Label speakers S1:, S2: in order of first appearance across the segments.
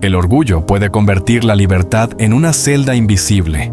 S1: El orgullo puede convertir la libertad en una celda invisible.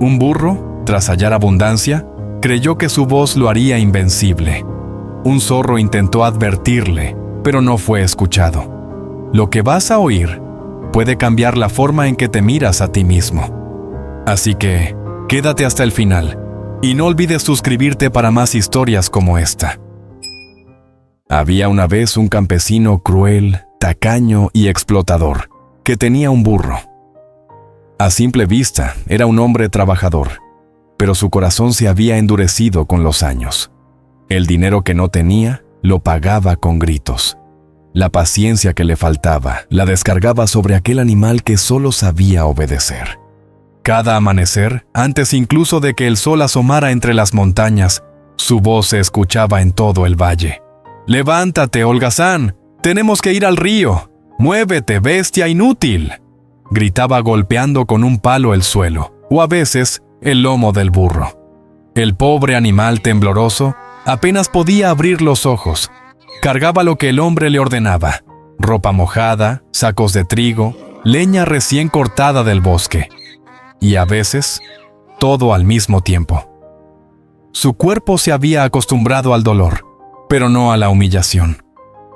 S1: Un burro, tras hallar abundancia, creyó que su voz lo haría invencible. Un zorro intentó advertirle, pero no fue escuchado. Lo que vas a oír puede cambiar la forma en que te miras a ti mismo. Así que, quédate hasta el final y no olvides suscribirte para más historias como esta. Había una vez un campesino cruel, tacaño y explotador, que tenía un burro. A simple vista, era un hombre trabajador, pero su corazón se había endurecido con los años. El dinero que no tenía, lo pagaba con gritos. La paciencia que le faltaba, la descargaba sobre aquel animal que solo sabía obedecer. Cada amanecer, antes incluso de que el sol asomara entre las montañas, su voz se escuchaba en todo el valle. «¡Levántate, holgazán! ¡Tenemos que ir al río! ¡Muévete, bestia inútil!», gritaba golpeando con un palo el suelo, o a veces el lomo del burro. El pobre animal tembloroso apenas podía abrir los ojos. Cargaba lo que el hombre le ordenaba: ropa mojada, sacos de trigo, leña recién cortada del bosque. Y a veces, todo al mismo tiempo. Su cuerpo se había acostumbrado al dolor, pero no a la humillación.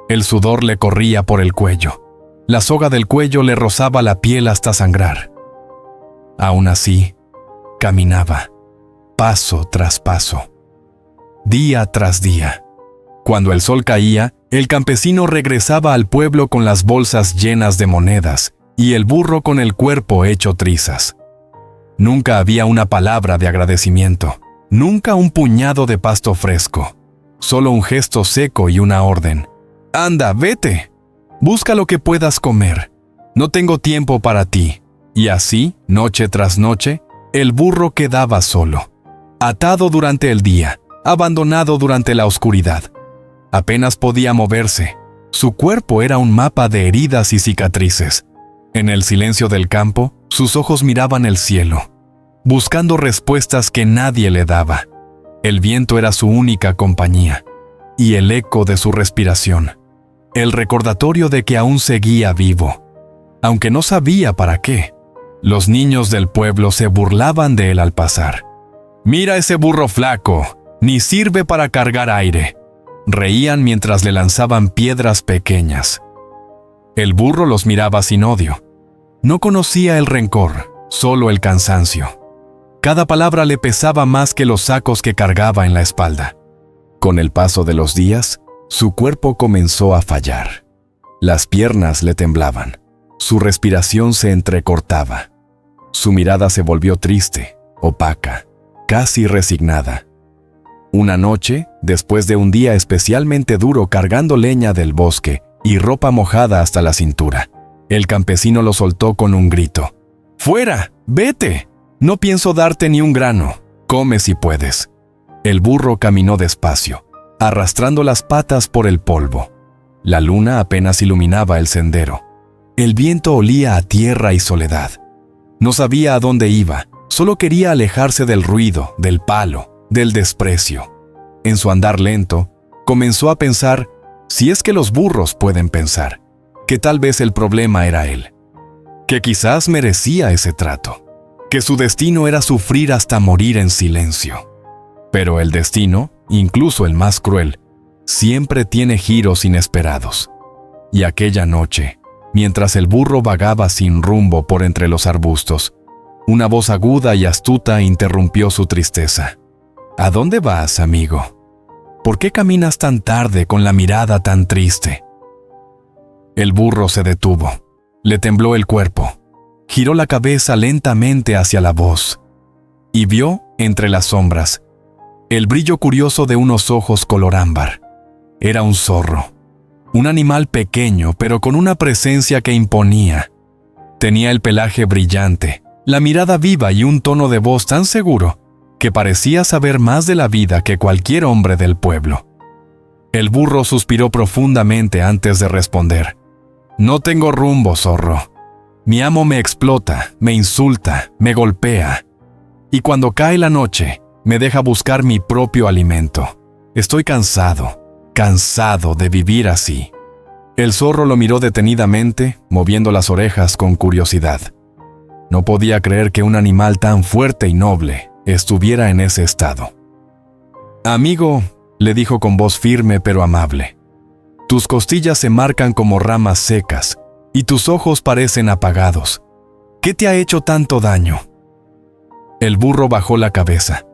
S1: El sudor le corría por el cuello. La soga del cuello le rozaba la piel hasta sangrar. Aún así, caminaba, paso tras paso, día tras día. Cuando el sol caía, el campesino regresaba al pueblo con las bolsas llenas de monedas y el burro con el cuerpo hecho trizas. Nunca había una palabra de agradecimiento, nunca un puñado de pasto fresco, solo un gesto seco y una orden: «Anda, vete, busca lo que puedas comer, no tengo tiempo para ti». Y así, noche tras noche, el burro quedaba solo, atado durante el día, abandonado durante la oscuridad. Apenas podía moverse. Su cuerpo era un mapa de heridas y cicatrices. En el silencio del campo, sus ojos miraban el cielo, buscando respuestas que nadie le daba. El viento era su única compañía, y el eco de su respiración, el recordatorio de que aún seguía vivo, aunque no sabía para qué. Los niños del pueblo se burlaban de él al pasar. «Mira ese burro flaco, ni sirve para cargar aire». Reían mientras le lanzaban piedras pequeñas. El burro los miraba sin odio. No conocía el rencor, solo el cansancio. Cada palabra le pesaba más que los sacos que cargaba en la espalda. Con el paso de los días, su cuerpo comenzó a fallar. Las piernas le temblaban. Su respiración se entrecortaba. Su mirada se volvió triste, opaca, casi resignada. Una noche, después de un día especialmente duro cargando leña del bosque y ropa mojada hasta la cintura, el campesino lo soltó con un grito: «¡Fuera! ¡Vete! No pienso darte ni un grano. Come si puedes». El burro caminó despacio, arrastrando las patas por el polvo. La luna apenas iluminaba el sendero. El viento olía a tierra y soledad. No sabía a dónde iba, solo quería alejarse del ruido, del palo, del desprecio. En su andar lento, comenzó a pensar, si es que los burros pueden pensar, que tal vez el problema era él, que quizás merecía ese trato, que su destino era sufrir hasta morir en silencio. Pero el destino, incluso el más cruel, siempre tiene giros inesperados. Y aquella noche, mientras el burro vagaba sin rumbo por entre los arbustos, una voz aguda y astuta interrumpió su tristeza. «¿A dónde vas, amigo? ¿Por qué caminas tan tarde con la mirada tan triste?». El burro se detuvo. Le tembló el cuerpo. Giró la cabeza lentamente hacia la voz y vio, entre las sombras, el brillo curioso de unos ojos color ámbar. Era un zorro, un animal pequeño pero con una presencia que imponía. Tenía el pelaje brillante, la mirada viva y un tono de voz tan seguro que parecía saber más de la vida que cualquier hombre del pueblo. El burro suspiró profundamente antes de responder. «No tengo rumbo, zorro. Mi amo me explota, me insulta, me golpea. Y cuando cae la noche, me deja buscar mi propio alimento. Estoy cansado de vivir así». El zorro lo miró detenidamente, moviendo las orejas con curiosidad. No podía creer que un animal tan fuerte y noble estuviera en ese estado. «Amigo», le dijo con voz firme pero amable, «tus costillas se marcan como ramas secas y tus ojos parecen apagados. ¿Qué te ha hecho tanto daño?» El burro bajó la cabeza.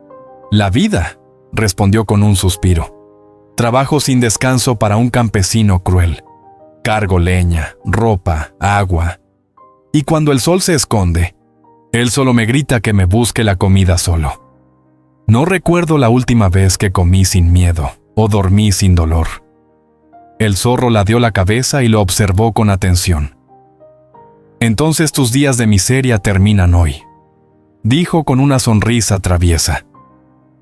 S1: «La vida», respondió con un suspiro. «Trabajo sin descanso para un campesino cruel. Cargo leña, ropa, agua. Y cuando el sol se esconde, él solo me grita que me busque la comida solo. No recuerdo la última vez que comí sin miedo o dormí sin dolor». El zorro ladeó la cabeza y lo observó con atención. «Entonces tus días de miseria terminan hoy», dijo con una sonrisa traviesa.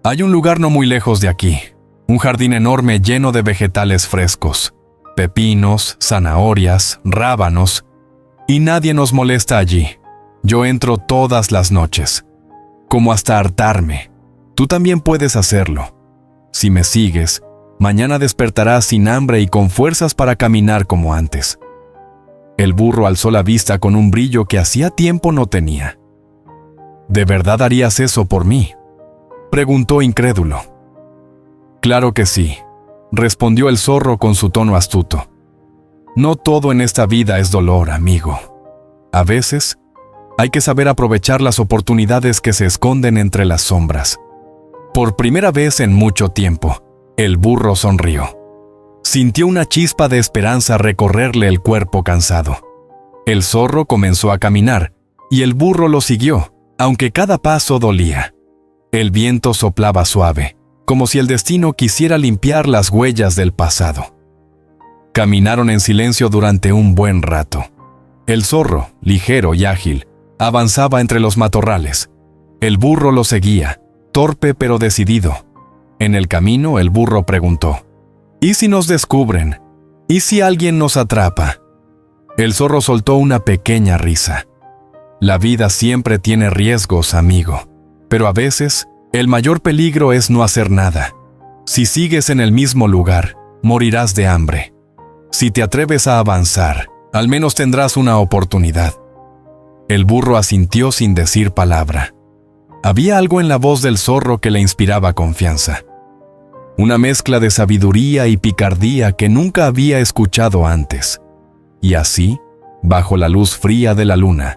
S1: «Hay un lugar no muy lejos de aquí, un jardín enorme lleno de vegetales frescos, pepinos, zanahorias, rábanos, y nadie nos molesta allí. Yo entro todas las noches, como hasta hartarme. Tú también puedes hacerlo. Si me sigues, mañana despertarás sin hambre y con fuerzas para caminar como antes». El burro alzó la vista con un brillo que hacía tiempo no tenía. «¿De verdad harías eso por mí?», preguntó incrédulo. «Claro que sí», respondió el zorro con su tono astuto. «No todo en esta vida es dolor, amigo. A veces, hay que saber aprovechar las oportunidades que se esconden entre las sombras». Por primera vez en mucho tiempo, el burro sonrió. Sintió una chispa de esperanza recorrerle el cuerpo cansado. El zorro comenzó a caminar, y el burro lo siguió, aunque cada paso dolía. El viento soplaba suave, como si el destino quisiera limpiar las huellas del pasado. Caminaron en silencio durante un buen rato. El zorro, ligero y ágil, avanzaba entre los matorrales. El burro lo seguía, torpe pero decidido. En el camino, el burro preguntó: «¿Y si nos descubren? ¿Y si alguien nos atrapa?». El zorro soltó una pequeña risa. «La vida siempre tiene riesgos, amigo, pero a veces el mayor peligro es no hacer nada. Si sigues en el mismo lugar, morirás de hambre. Si te atreves a avanzar, al menos tendrás una oportunidad». El burro asintió sin decir palabra. Había algo en la voz del zorro que le inspiraba confianza. Una mezcla de sabiduría y picardía que nunca había escuchado antes. Y así, bajo la luz fría de la luna,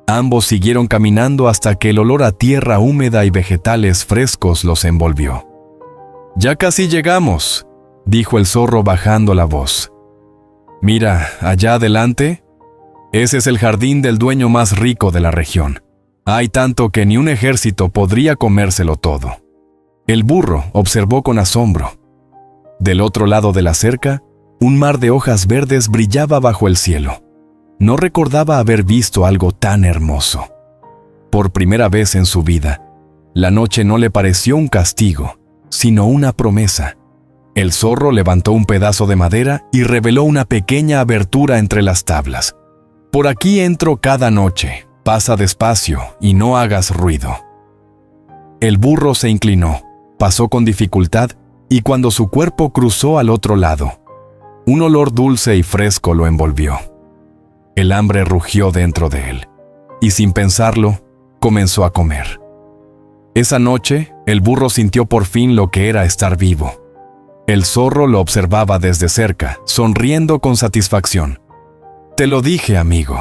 S1: ambos siguieron caminando hasta que el olor a tierra húmeda y vegetales frescos los envolvió. «Ya casi llegamos», dijo el zorro bajando la voz. «Mira, allá adelante, ese es el jardín del dueño más rico de la región. Hay tanto que ni un ejército podría comérselo todo». El burro observó con asombro. Del otro lado de la cerca, un mar de hojas verdes brillaba bajo el cielo. No recordaba haber visto algo tan hermoso. Por primera vez en su vida, la noche no le pareció un castigo, sino una promesa. El zorro levantó un pedazo de madera y reveló una pequeña abertura entre las tablas. «Por aquí entro cada noche. Pasa despacio y no hagas ruido». El burro se inclinó. Pasó con dificultad y cuando su cuerpo cruzó al otro lado, un olor dulce y fresco lo envolvió. El hambre rugió dentro de él, y sin pensarlo, comenzó a comer. Esa noche, el burro sintió por fin lo que era estar vivo. El zorro lo observaba desde cerca, sonriendo con satisfacción. «Te lo dije, amigo.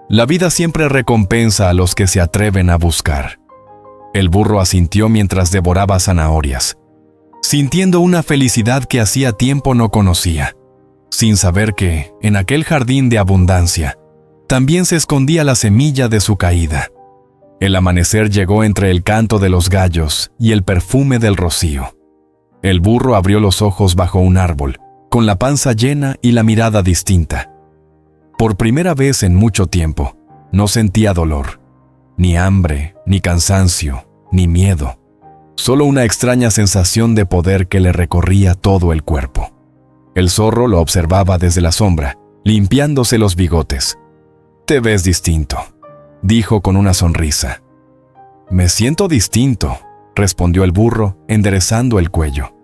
S1: La vida siempre recompensa a los que se atreven a buscar». El burro asintió mientras devoraba zanahorias, sintiendo una felicidad que hacía tiempo no conocía, sin saber que, en aquel jardín de abundancia, también se escondía la semilla de su caída. El amanecer llegó entre el canto de los gallos y el perfume del rocío. El burro abrió los ojos bajo un árbol, con la panza llena y la mirada distinta. Por primera vez en mucho tiempo, no sentía dolor. Ni hambre, ni cansancio, ni miedo. Solo una extraña sensación de poder que le recorría todo el cuerpo. El zorro lo observaba desde la sombra, limpiándose los bigotes. «Te ves distinto», dijo con una sonrisa. «Me siento distinto», respondió el burro, enderezando el cuello.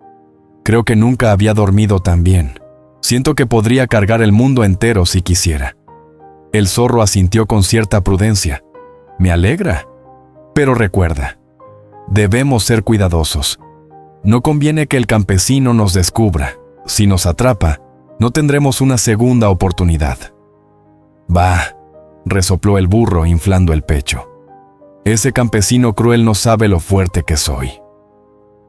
S1: «Creo que nunca había dormido tan bien. Siento que podría cargar el mundo entero si quisiera. El zorro asintió con cierta prudencia. Me alegra. Pero recuerda, debemos ser cuidadosos. No conviene que el campesino nos descubra. Si nos atrapa, no tendremos una segunda oportunidad. Bah, resopló el burro inflando el pecho. Ese campesino cruel no sabe lo fuerte que soy.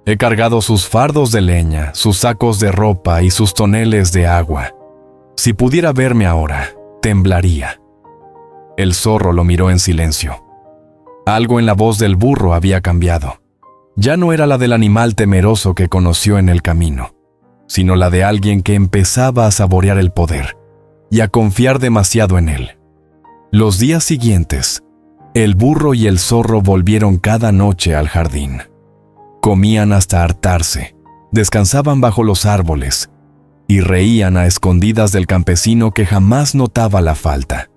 S1: He cargado sus fardos de leña, sus sacos de ropa y sus toneles de agua. Si pudiera verme ahora, temblaría. El zorro lo miró en silencio. Algo en la voz del burro había cambiado. Ya no era la del animal temeroso que conoció en el camino, sino la de alguien que empezaba a saborear el poder y a confiar demasiado en él. Los días siguientes, el burro y el zorro volvieron cada noche al jardín. Comían hasta hartarse, descansaban bajo los árboles y reían a escondidas del campesino que jamás notaba la falta.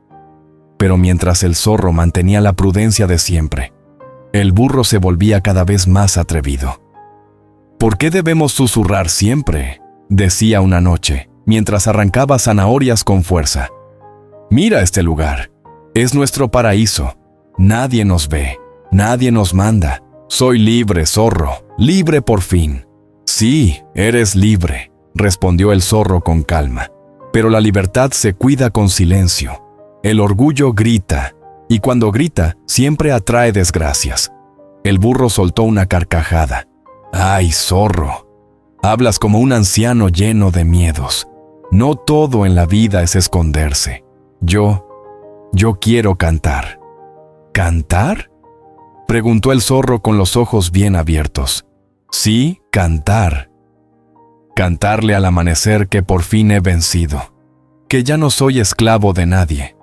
S1: Pero mientras el zorro mantenía la prudencia de siempre, el burro se volvía cada vez más atrevido. ¿Por qué debemos susurrar siempre?, decía una noche, mientras arrancaba zanahorias con fuerza. Mira este lugar. Es nuestro paraíso. Nadie nos ve. Nadie nos manda. Soy libre, zorro. Libre por fin. Sí, eres libre, respondió el zorro con calma. Pero la libertad se cuida con silencio. El orgullo grita, y cuando grita, siempre atrae desgracias. El burro soltó una carcajada. ¡Ay, zorro! Hablas como un anciano lleno de miedos. No todo en la vida es esconderse. Yo quiero cantar. ¿Cantar?, preguntó el zorro con los ojos bien abiertos. Sí, cantar. Cantarle al amanecer que por fin he vencido, que ya no soy esclavo de nadie,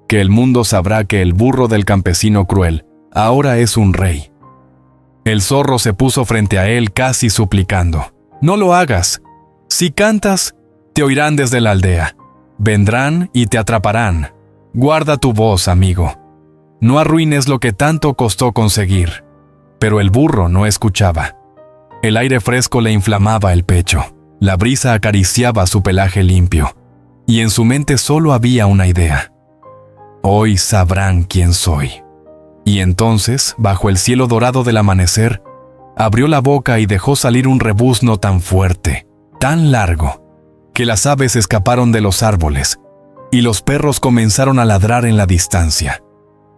S1: que el mundo sabrá que el burro del campesino cruel ahora es un rey. El zorro se puso frente a él casi suplicando. No lo hagas. Si cantas, te oirán desde la aldea. Vendrán y te atraparán. Guarda tu voz, amigo. No arruines lo que tanto costó conseguir. Pero el burro no escuchaba. El aire fresco le inflamaba el pecho. La brisa acariciaba su pelaje limpio. Y en su mente solo había una idea. Hoy sabrán quién soy. Y entonces, bajo el cielo dorado del amanecer, abrió la boca y dejó salir un rebuzno tan fuerte, tan largo, que las aves escaparon de los árboles y los perros comenzaron a ladrar en la distancia.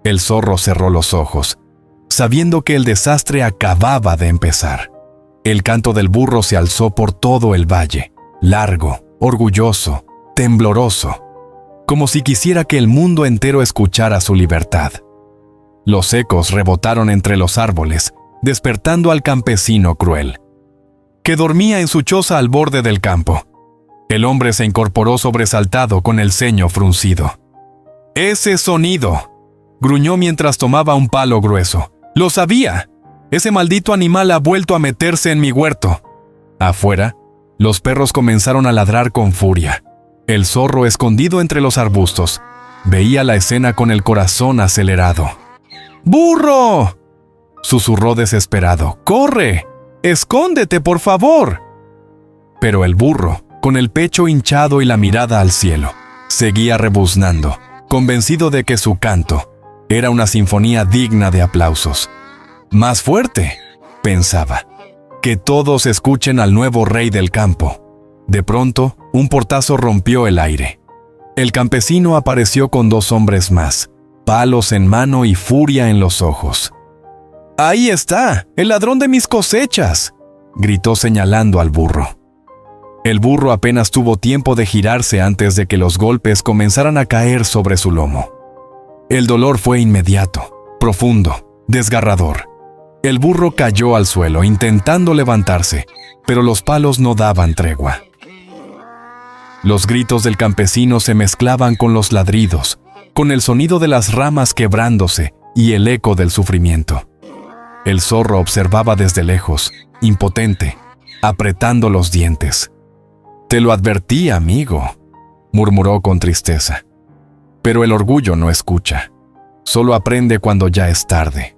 S1: El zorro cerró los ojos, sabiendo que el desastre acababa de empezar. El canto del burro se alzó por todo el valle, largo, orgulloso, tembloroso, como si quisiera que el mundo entero escuchara su libertad. Los ecos rebotaron entre los árboles, despertando al campesino cruel, que dormía en su choza al borde del campo. El hombre se incorporó sobresaltado con el ceño fruncido. «¡Ese sonido!», gruñó mientras tomaba un palo grueso. «¡Lo sabía! Ese maldito animal ha vuelto a meterse en mi huerto». Afuera, los perros comenzaron a ladrar con furia. El zorro, escondido entre los arbustos, veía la escena con el corazón acelerado. «¡Burro!», susurró desesperado. «¡Corre! ¡Escóndete, por favor!». Pero el burro, con el pecho hinchado y la mirada al cielo, seguía rebuznando, convencido de que su canto era una sinfonía digna de aplausos. «Más fuerte», pensaba, «que todos escuchen al nuevo rey del campo». De pronto, un portazo rompió el aire. El campesino apareció con 2 hombres más, palos en mano y furia en los ojos. «¡Ahí está! ¡El ladrón de mis cosechas!», gritó señalando al burro. El burro apenas tuvo tiempo de girarse antes de que los golpes comenzaran a caer sobre su lomo. El dolor fue inmediato, profundo, desgarrador. El burro cayó al suelo intentando levantarse, pero los palos no daban tregua. Los gritos del campesino se mezclaban con los ladridos, con el sonido de las ramas quebrándose y el eco del sufrimiento. El zorro observaba desde lejos, impotente, apretando los dientes. «Te lo advertí, amigo», murmuró con tristeza. Pero el orgullo no escucha. Solo aprende cuando ya es tarde.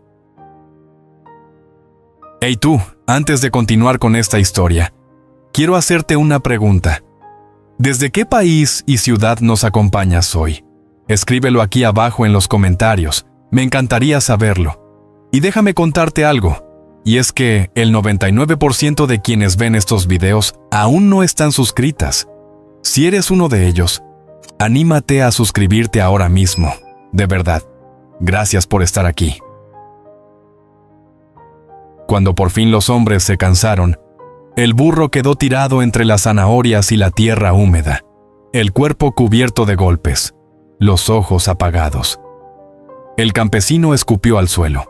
S1: Hey tú, antes de continuar con esta historia, quiero hacerte una pregunta. ¿Desde qué país y ciudad nos acompañas hoy? Escríbelo aquí abajo en los comentarios. Me encantaría saberlo. Y déjame contarte algo. Y es que el 99% de quienes ven estos videos aún no están suscritas. Si eres uno de ellos, anímate a suscribirte ahora mismo. De verdad, gracias por estar aquí. Cuando por fin los hombres se cansaron, el burro quedó tirado entre las zanahorias y la tierra húmeda, el cuerpo cubierto de golpes, los ojos apagados. El campesino escupió al suelo.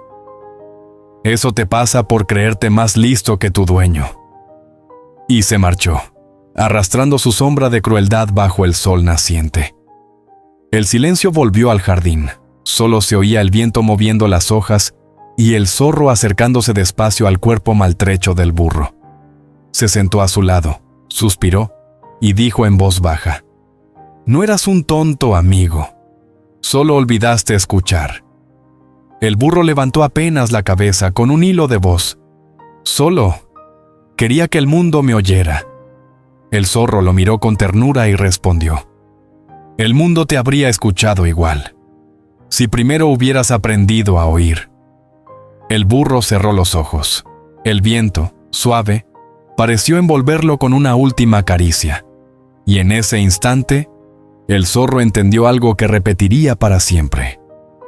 S1: Eso te pasa por creerte más listo que tu dueño. Y se marchó, arrastrando su sombra de crueldad bajo el sol naciente. El silencio volvió al jardín. Solo se oía el viento moviendo las hojas y el zorro acercándose despacio al cuerpo maltrecho del burro. Se sentó a su lado, suspiró y dijo en voz baja: «No eras un tonto, amigo. Solo olvidaste escuchar». El burro levantó apenas la cabeza con un hilo de voz. «Solo quería que el mundo me oyera». El zorro lo miró con ternura y respondió: «El mundo te habría escuchado igual, si primero hubieras aprendido a oír». El burro cerró los ojos. El viento, suave, pareció envolverlo con una última caricia. Y en ese instante, el zorro entendió algo que repetiría para siempre.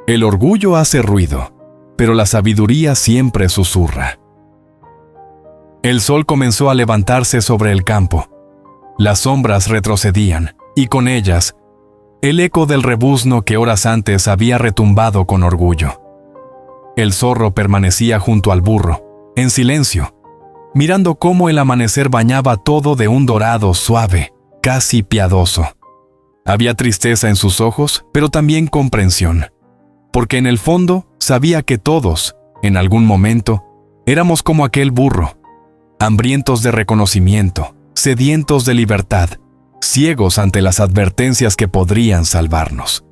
S1: El orgullo hace ruido, pero la sabiduría siempre susurra. El sol comenzó a levantarse sobre el campo. Las sombras retrocedían, y con ellas, el eco del rebuzno que horas antes había retumbado con orgullo. El zorro permanecía junto al burro, en silencio, mirando cómo el amanecer bañaba todo de un dorado suave, casi piadoso. Había tristeza en sus ojos, pero también comprensión, porque en el fondo sabía que todos, en algún momento, éramos como aquel burro, hambrientos de reconocimiento, sedientos de libertad, ciegos ante las advertencias que podrían salvarnos.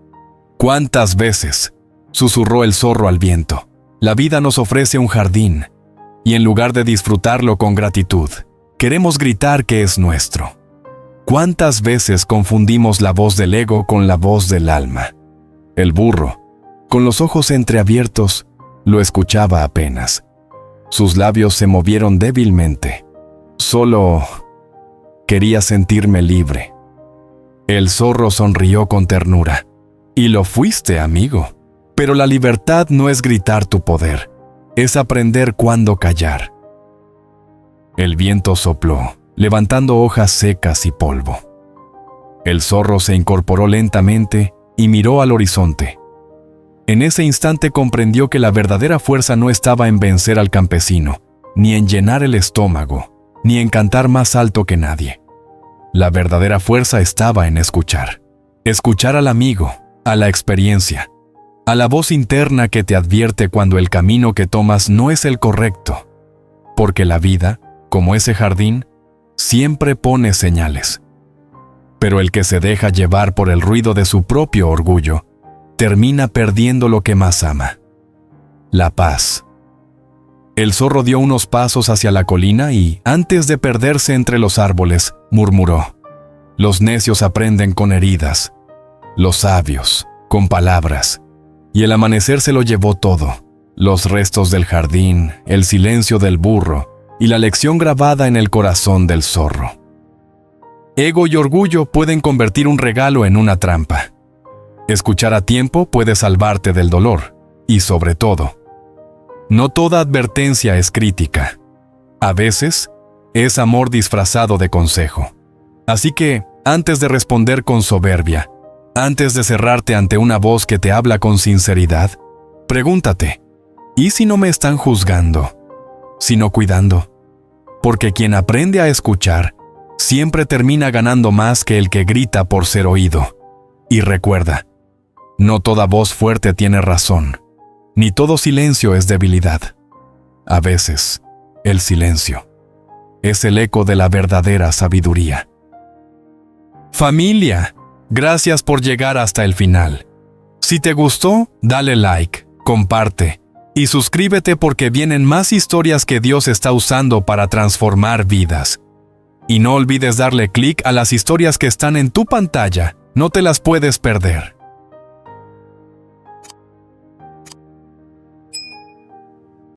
S1: ¿Cuántas veces?, susurró el zorro al viento, la vida nos ofrece un jardín, y en lugar de disfrutarlo con gratitud, queremos gritar que es nuestro. ¿Cuántas veces confundimos la voz del ego con la voz del alma? El burro, con los ojos entreabiertos, lo escuchaba apenas. Sus labios se movieron débilmente. Solo quería sentirme libre. El zorro sonrió con ternura. Y lo fuiste, amigo. Pero la libertad no es gritar tu poder, es aprender cuándo callar. El viento sopló, levantando hojas secas y polvo. El zorro se incorporó lentamente y miró al horizonte. En ese instante comprendió que la verdadera fuerza no estaba en vencer al campesino, ni en llenar el estómago, ni en cantar más alto que nadie. La verdadera fuerza estaba en escuchar. Escuchar al amigo, a la experiencia, a la voz interna que te advierte cuando el camino que tomas no es el correcto. Porque la vida, como ese jardín, siempre pone señales. Pero el que se deja llevar por el ruido de su propio orgullo, termina perdiendo lo que más ama: la paz. El zorro dio unos pasos hacia la colina y, antes de perderse entre los árboles, murmuró: «Los necios aprenden con heridas, los sabios con palabras». Y el amanecer se lo llevó todo: los restos del jardín, el silencio del burro y la lección grabada en el corazón del zorro. Ego y orgullo pueden convertir un regalo en una trampa. Escuchar a tiempo puede salvarte del dolor. Y sobre todo, no toda advertencia es crítica. A veces, es amor disfrazado de consejo. Así que, antes de responder con soberbia, antes de cerrarte ante una voz que te habla con sinceridad, pregúntate: ¿y si no me están juzgando, sino cuidando? Porque quien aprende a escuchar, siempre termina ganando más que el que grita por ser oído. Y recuerda, no toda voz fuerte tiene razón, ni todo silencio es debilidad. A veces, el silencio es el eco de la verdadera sabiduría. Familia, gracias por llegar hasta el final. Si te gustó, dale like, comparte y suscríbete porque vienen más historias que Dios está usando para transformar vidas. Y no olvides darle clic a las historias que están en tu pantalla, no te las puedes perder.